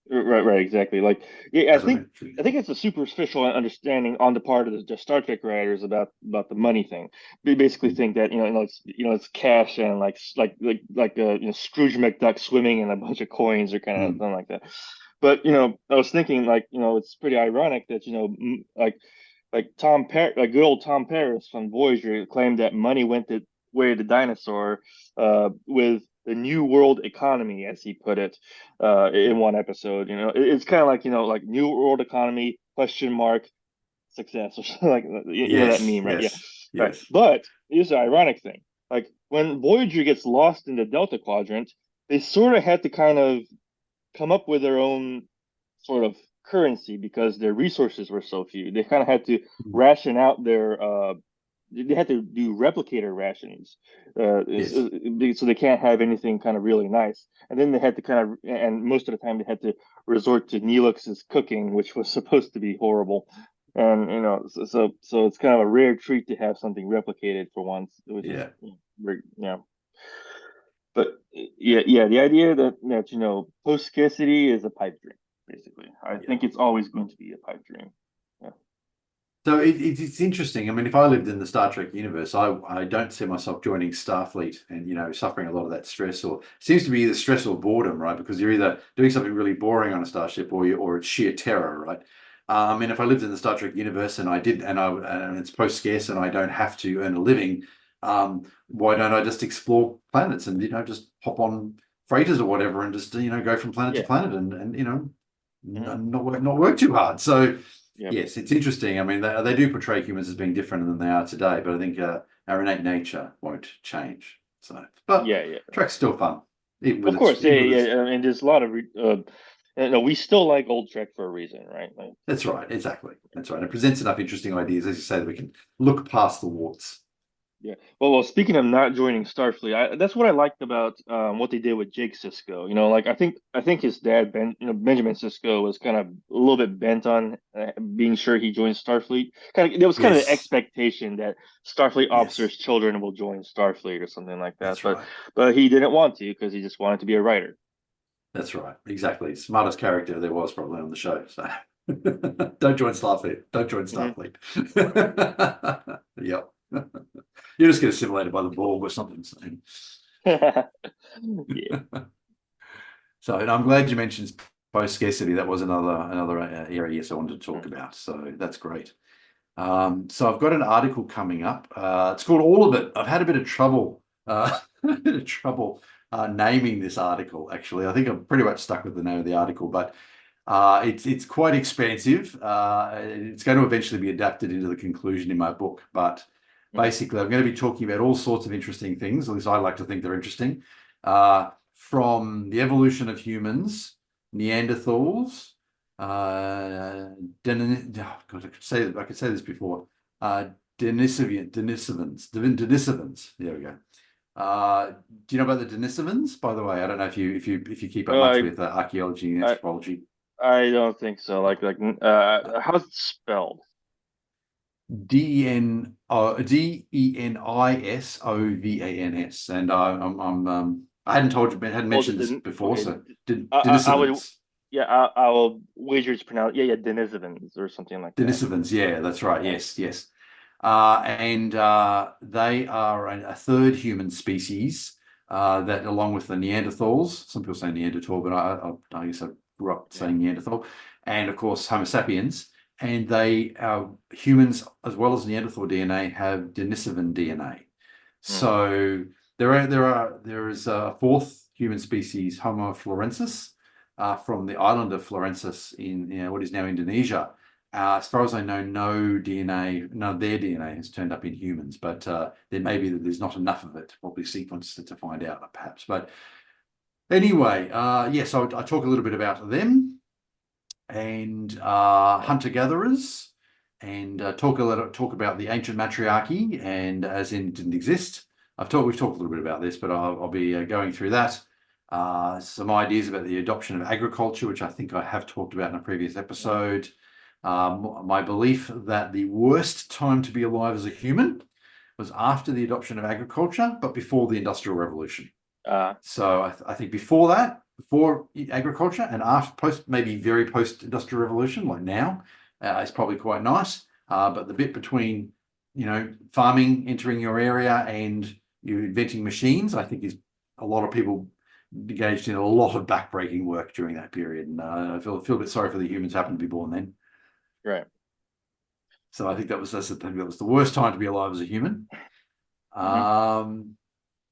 Right, exactly. Like, yeah, I That's what I think mean. I think it's a superficial understanding on the part of the Star Trek writers about the money thing. They basically think that it's cash and Scrooge McDuck swimming in a bunch of coins or kind of Mm. something like that. But I was thinking like it's pretty ironic that like good old Tom Paris from Voyager claimed that money went the way of the dinosaur with the new world economy, as he put it, in Yeah. one episode. It's kind of like like new world economy question mark success or something like that Yes. meme, right? Yeah, Yes. right. Yes. But here's the ironic thing: like when Voyager gets lost in the Delta Quadrant, they sort of had to kind of come up with their own sort of currency because their resources were so few. They kind of had to Mm. ration out their they had to do replicator rations, Yes. so they can't have anything kind of really nice. And then they had to and most of the time they had to resort to Neelix's cooking, which was supposed to be horrible. And so it's kind of a rare treat to have something replicated for once, which is Yeah. but yeah, the idea that post scarcity is a pipe dream, basically. I Yeah. think it's always going to be a pipe dream. Yeah. So it's interesting. I mean, if I lived in the Star Trek universe, I don't see myself joining Starfleet and suffering a lot of that stress, or seems to be either stress or boredom, right? Because you're either doing something really boring on a starship, or it's sheer terror, right? I mean, if I lived in the Star Trek universe and I did, and it's post scarce and I don't have to earn a living, why don't I just explore planets and just hop on freighters or whatever and just go from planet to Yeah. planet and Mhm. not work too hard. So. Yep. Yes, it's interesting. I mean, they do portray humans as being different than they are today, but I think our innate nature won't change. So, but Yeah, yeah. Trek's still fun, even with Of its course, yeah, even with its. yeah. I mean, there's a lot of no, we still like old Trek for a reason, right? Like, That's right, exactly. That's right. It presents enough interesting ideas, as you say, that we can look past the warts. yeah. Well, speaking of not joining Starfleet, that's what I liked about what they did with Jake Sisko. Like I think his dad Benjamin Sisko was kind of a little bit bent on being sure he joins Starfleet. There was kind of the Yes, expectation that Starfleet yes, officers' children will join Starfleet or something like that. that's But right. but he didn't want to because he just wanted to be a writer. That's right. Exactly. Smartest character there was probably on the show. So don't join Starfleet. Don't join Hmm. Starfleet. Yep. You're just get assimilated by the Borg or something. So. Yeah. So, and I'm glad you mentioned post-scarcity. That was another area, yes, I wanted to talk about. So that's great. So I've got an article coming up. It's called All of It. I've had a bit of trouble, naming this article. Actually, I think I'm pretty much stuck with the name of the article, but it's quite expansive. It's going to eventually be adapted into the conclusion in my book, but basically, I'm going to be talking about all sorts of interesting things. At least I like to think they're interesting. From the evolution of humans, Neanderthals, God, I could say this before. Denisovans. There we go. Do you know about the Denisovans? By the way, I don't know if you keep up Oh, much with archaeology and I anthropology. I don't think so. How's it spelled? Denisovans, and I hadn't told you, but hadn't Oh, mentioned this before. okay. So I would, Denisovans. yeah, I will wager it's pronounced, yeah, Denisovans or something like that. Denisovans, yeah, that's right. Yeah. Yes, yes. And they are a third human species that, along with the Neanderthals, some people say Neanderthal, but I guess I grew up saying Neanderthal, and of course Homo sapiens. And they, humans as well as Neanderthal DNA, have Denisovan DNA. Mm. So there is a fourth human species, Homo florensis, from the island of Florensis in what is now Indonesia. As far as I know, none of their DNA has turned up in humans, but there may be that there's not enough of it, probably sequenced to find out, perhaps. But anyway, yes, I talk a little bit about them and hunter-gatherers, and talk about the ancient matriarchy, and as in it didn't exist. We've talked a little bit about this, but I'll be going through that. Some ideas about the adoption of agriculture, which I think I have talked about in a previous episode. My belief that the worst time to be alive as a human was after the adoption of agriculture, but before the Industrial Revolution. So I think before that, before agriculture, and after maybe very post-industrial revolution, like now, is probably quite nice. But the bit between, farming entering your area and you inventing machines, I think is a lot of people engaged in a lot of backbreaking work during that period. And I feel a bit sorry for the humans who happened to be born then. Right. So I think that was the worst time to be alive as a human.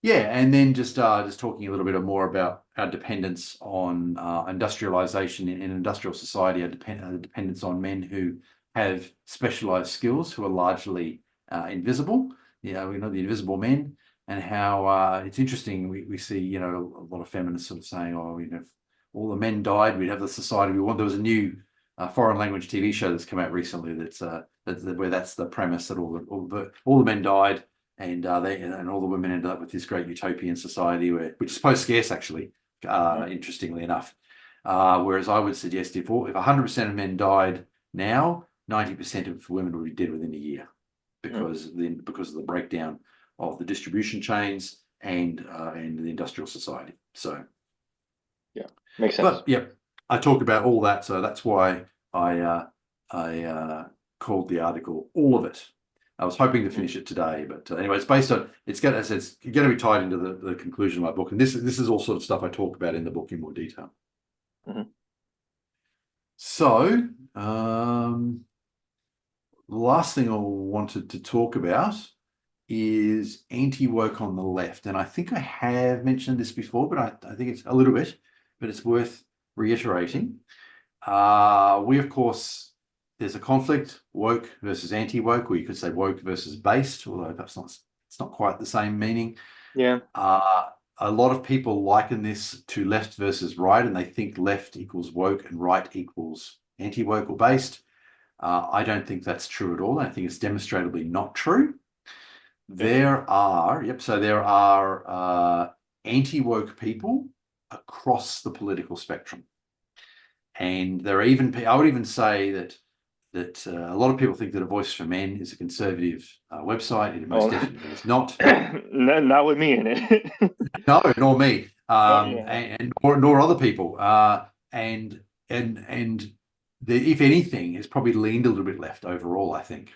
Yeah, and then just talking a little bit more about our dependence on industrialization in industrial society, our dependence on men who have specialized skills who are largely invisible. We know the invisible men, and how it's interesting. We see a lot of feminists sort of saying, "Oh, if all the men died, we'd have the society we want." There was a new foreign language TV show that's come out recently where that's the premise, that all the men died. And all the women ended up with this great utopian society which is post-scarce, actually, interestingly enough. Whereas I would suggest if 100% of men died now, 90% of women would be dead within a year, because of the breakdown of the distribution chains and the industrial society. So yeah, makes sense. But yeah, I talk about all that, so that's why I called the article "All of It." I was hoping to finish it today, but anyway, it's going to be tied into the conclusion of my book, and this is all sort of stuff I talk about in the book in more detail. So, the last thing I wanted to talk about is anti-woke on the left, and I think I have mentioned this before, but I think it's a little bit, but it's worth reiterating. Of course, there's a conflict, woke versus anti-woke, or you could say woke versus based, although that's it's not quite the same meaning. Yeah. A lot of people liken this to left versus right, and they think left equals woke and right equals anti-woke or based. I don't think that's true at all. I think it's demonstrably not true. There are anti-woke people across the political spectrum. And I would even say that a lot of people think that A Voice for Men is a conservative website. It most definitely is not. Not with me in it. No, nor me, and nor other people. And if anything, it's probably leaned a little bit left overall, I think.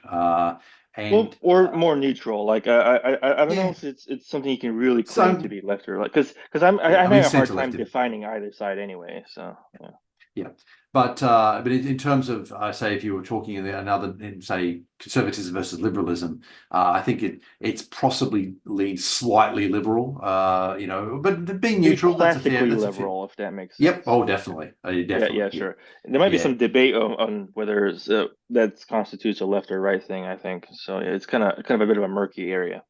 Well, And or more neutral. Like I don't know yeah, if it's something you can really claim to so be left or right. Because I'm yeah, I mean having a hard center time left. defining either side anyway. So yeah. Yeah, but in terms of, I say, if you were talking in another, in say, conservatism versus liberalism, I think it's possibly leans slightly liberal. But being Maybe neutral, classically that's a fair. liberal, if that makes Yep. sense. Oh, definitely. Yeah, Definitely. yeah, Yeah. sure. There might be Yeah. some debate on whether that constitutes a left or right thing, I think. So yeah, it's kind of a bit of a murky area.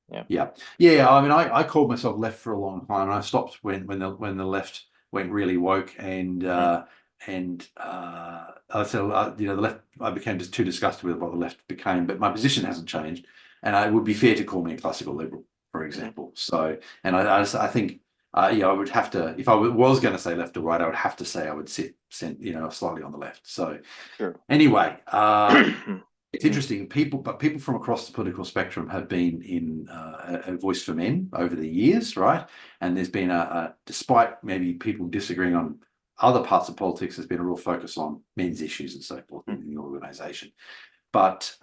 Yeah. Yeah, yeah. I mean, I called myself left for a long time, and I stopped when the left went really woke, Mm. and I said, the left. I became just too disgusted with what the left became, but my position hasn't changed, and it would be fair to call me a classical liberal, for Mhm. example. So, and I think, I would have to, if I was going to say left or right, I would have to say I would slightly on the left. So, Sure. anyway, it's Mhm. interesting. People from across the political spectrum have been in a Voice for Men over the years, right? And there's been despite maybe people disagreeing on other parts of politics, there's been a real focus on men's issues and so forth Mhm. in the organisation. But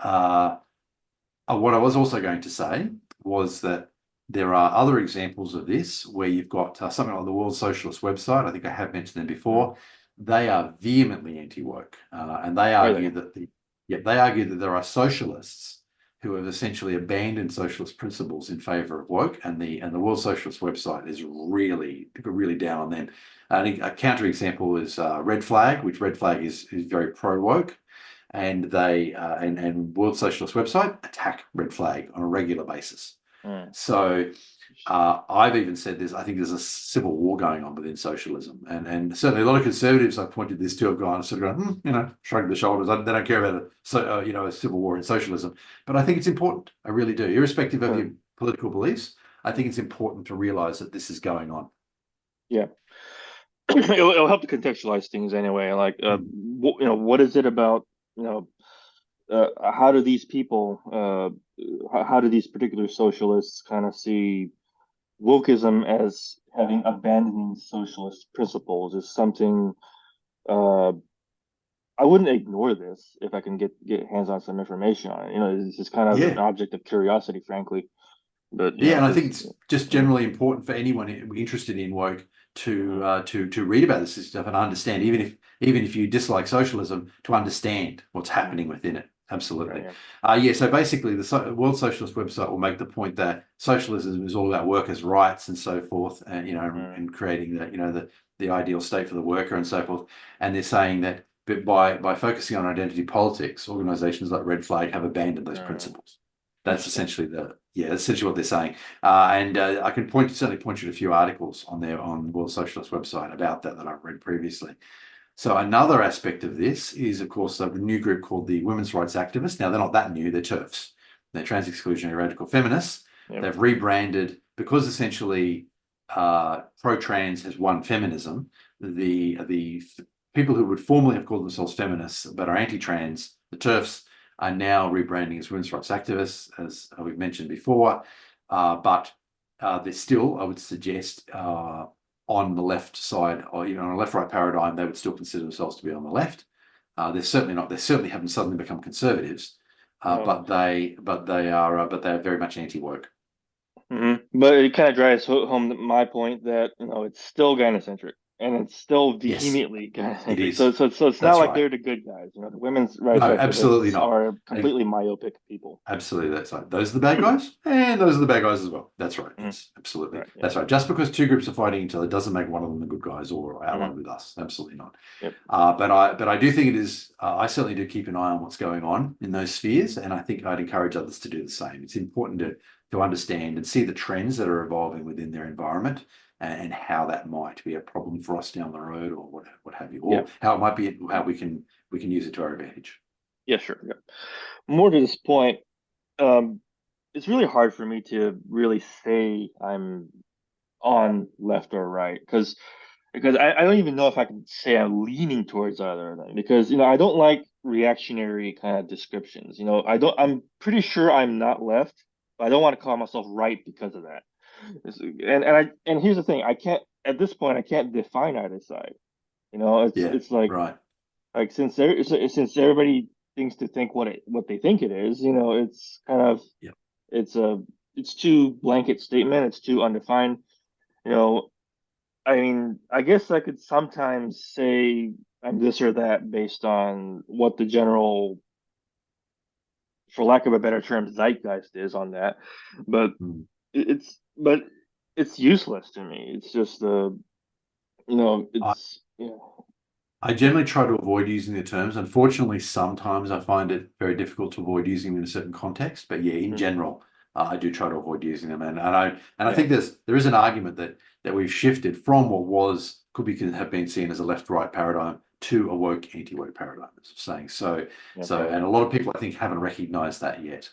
what I was also going to say was that there are other examples of this where you've got something like the World Socialist website. I think I have mentioned them Mhm. before. They are vehemently anti-woke, and they Are they? argue that there are socialists who have essentially abandoned socialist principles in favor of woke, and the World Socialist website is really down on them. I think a counterexample is Red Flag, which Red Flag is very pro-woke, and they and World Socialist website attack Red Flag on a regular basis. Mm. So I've even said this. I think there's a civil war going on within socialism, and certainly a lot of conservatives I've pointed this to have gone sort of going, shrugged the shoulders. They don't care about a civil war in socialism. But I think it's important. I really do, irrespective of Sure. your political beliefs. I think it's important to realize that this is going on. Yeah. It'll help to contextualize things anyway. Like, Mm. what is it about, how do these people, how do these particular socialists kind of see wokeism as having abandoning socialist principles is something, uh, I wouldn't ignore this if I can get hands on some information on it. This is kind of an Yeah, object of curiosity, frankly. But yeah, and I think because it's just yeah, generally important for anyone interested in woke to mhm, to read about this stuff and understand, even if you dislike socialism, to understand what's mhm, happening within it. right, Absolutely. yeah, Yeah. So basically, the World Socialist website will make the point that socialism is all about workers' rights and so forth, and mm, and creating the ideal state for the worker and so forth. And they're saying that, but by focusing on identity politics, organisations like Red Flag have abandoned those mm, principles. That's interesting. essentially that's essentially what they're saying. And I can certainly point you to a few articles on the World Socialist website about that I've read previously. So another aspect of this is, of course, the new group called the Women's Rights Activists. Now, they're not that new, they're TERFs. They're trans exclusionary radical feminists. Yep. They've rebranded because essentially pro-trans has won feminism. The people who would formerly have called themselves feminists but are anti-trans, the TERFs, are now rebranding as women's rights activists, as we've mentioned before. But they're still, I would suggest, on the left side, or even on a left-right paradigm, they would still consider themselves to be on the left. They're certainly not. They certainly haven't suddenly become conservatives, No. but they are very much anti-woke. But it kind of drives home my point that it's still gynocentric and it's still Yes, vehemently it gynocentric. So is. so it's not That's like right. they're the good guys. The women's rights No, absolutely activists not. are Ex- completely myopic people. Absolutely, that's right. Those are the bad guys, and those are the bad guys as well. That's right. Mhm. Yes, absolutely. Right. Yeah. That's right. Just because two groups are fighting each other doesn't make one of them the good guys or Hmm. allied with us. Absolutely not. Yep. But I do think it is. I certainly do keep an eye on what's going on in those spheres, and I think I'd encourage others to do the same. It's important to understand and see the trends that are evolving within their environment, and how that might be a problem for us down the road, or what have you, Yeah. or how it might be how we can use it to our advantage. Yeah. Sure. Yeah. More to this point, um, it's really hard for me to really say I'm on left or right because I don't even know if I can say I'm leaning towards either of them because I don't like reactionary kind of descriptions. I'm pretty sure I'm not left, but I don't want to call myself right because of that. And here's the thing, I can't at this point I can't define either side. It's Yeah. it's like Right. like since everybody things to think what they think it is. It's kind of Yeah. it's too blanket statement. It's too undefined. You know, I mean, I guess I could sometimes say I'm this or that based on what the general, for lack of a better term, zeitgeist is on that. But Mm. but it's useless to me. It's just I, it's I generally try to avoid using the terms. Unfortunately, sometimes I find it very difficult to avoid using them in a certain context. But yeah, in general, I do try to avoid using them. And I think there is an argument that we've shifted from what have been seen as a left-right paradigm to a woke anti-woke paradigm, as I'm saying. So and a lot of people I think haven't recognized that yet.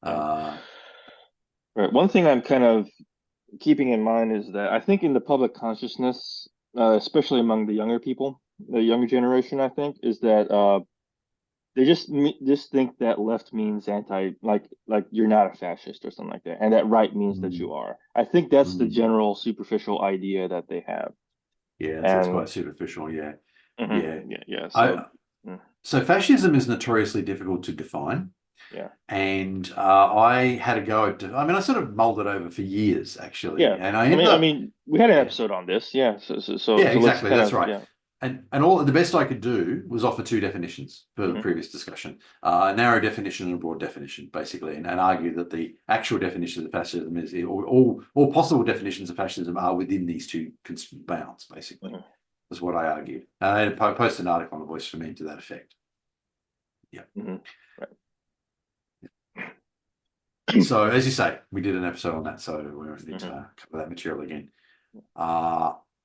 Right. One thing I'm kind of keeping in mind is that I think in the public consciousness, especially among the younger people, the younger generation, I think, is that they just think that left means anti, like you're not a fascist or something like that, and that right means that you are. I think that's the general superficial idea that they have. Yeah, it's And quite superficial. Yeah, yeah. So so fascism is notoriously difficult to define. yeah, And I had a go at. I mean, I sort of mulled it over for years, actually, yeah. and I I ended mean, I up. mean, we had an Yeah, episode on this. Yeah. yeah, So let's exactly. kind That's of right. And all the best I could do was offer two definitions for the previous discussion: a narrow definition and a broad definition, basically, and argue that the actual definition of fascism is, or all possible definitions of fascism are within these two bounds. Basically, that's what I argued. And I had posted an article on the Voice for Me to that effect. Yeah. Right. So, as you say, we did an episode on that, so we don't need to cover that material again.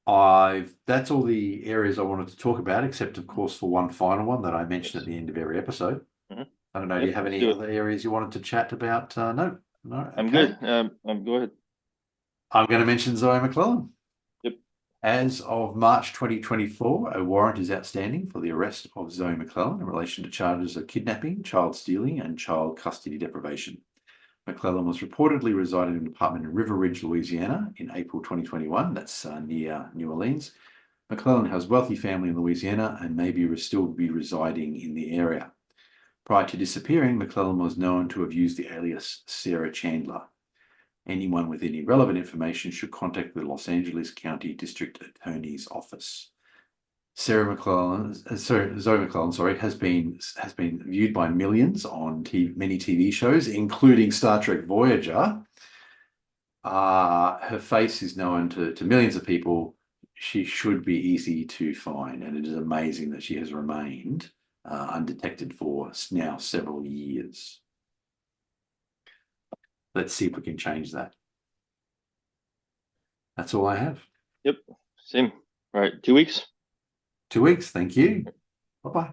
That's all the areas I wanted to talk about, except of course for one final one that I mentioned at the end of every episode. I don't know. Do you have any other areas you wanted to chat about? No. I'm Okay. good. Go ahead. I'm going to mention Zoe McLellan. Yep. As of March 2024, a warrant is outstanding for the arrest of Zoe McLellan in relation to charges of kidnapping, child stealing, and child custody deprivation. McLellan was reportedly residing in an apartment in River Ridge, Louisiana in April 2021. That's near New Orleans. McLellan has a wealthy family in Louisiana and may still be residing in the area. Prior to disappearing, McLellan was known to have used the alias Sarah Chandler. Anyone with any relevant information should contact the Los Angeles County District Attorney's Office. Zoe McLellan, has been viewed by millions on many TV shows, including Star Trek Voyager. Her face is known to millions of people. She should be easy to find, and it is amazing that she has remained undetected for now several years. Let's see if we can change that. That's all I have. Yep. Same. All right. 2 weeks. 2 weeks. Thank you. Bye-bye.